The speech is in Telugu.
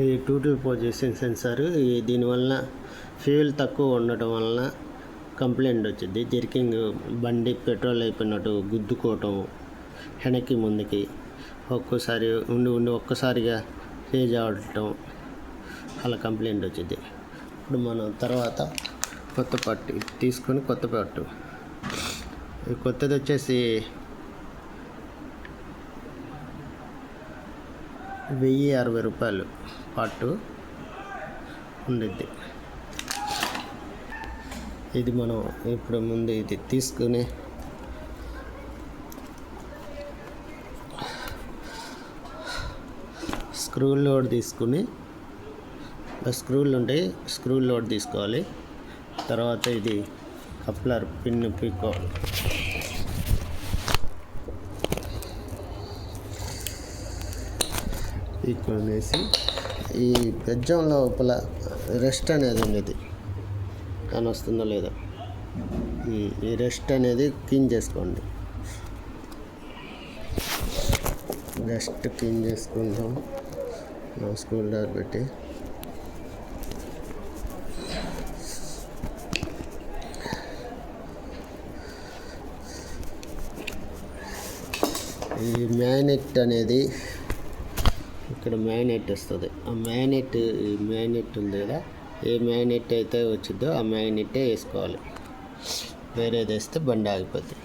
ఈ టోటల్ పొజిషన్ సెన్సార్ దీనివల్ల ఫ్యూయల్ తక్కువ ఉండటం వలన కంప్లైంట్ వచ్చింది. జర్కింగ్ బండి పెట్రోల్ అయిపోయినట్టు గుద్దుకోవటం, వెనక్కి ముందుకి ఒక్కోసారి ఒక్కసారిగా రేజ్ అవటం అలా కంప్లైంట్ వచ్చింది. ఇప్పుడు మనం తర్వాత కొత్త పార్ట్ తీసుకొని కొత్త పార్ట్ కొత్తది వచ్చేసి 1060 రూపాయలు పార్ట్ ఉండిద్ది. ఇది మనం ఇప్పుడు ముందు ఇది తీసుకుని స్క్రూ లోడ్ తీసుకుని స్క్రూలు ఉంటాయి, స్క్రూ లోడ్ తీసుకోవాలి. తర్వాత ఇది కప్లర్ పిన్ పీక్కోవాలి. పీక్కొనేసి ఈ బెజ్జం లోపల రెస్ట్ అనేది ఉండేది కానీ వస్తుందో లేదో ఈ రెస్ట్ అనేది క్లీన్ చేసుకోండి. రెస్ట్ క్లీన్ చేసుకుంటాం. స్క్రూ డ్రైవర్ పెట్టి ఈ మ్యాగ్నెట్ అనేది ఇక్కడ మ్యాగ్నెట్ వస్తుంది. ఆ మ్యాగ్నెట్ ఉంది కదా, ఏ మ్యాగ్నెట్ అయితే వచ్చిందో ఆ మ్యాగ్నెట్టే వేసుకోవాలి. వేరేది వేస్తే బండి ఆగిపోద్ది.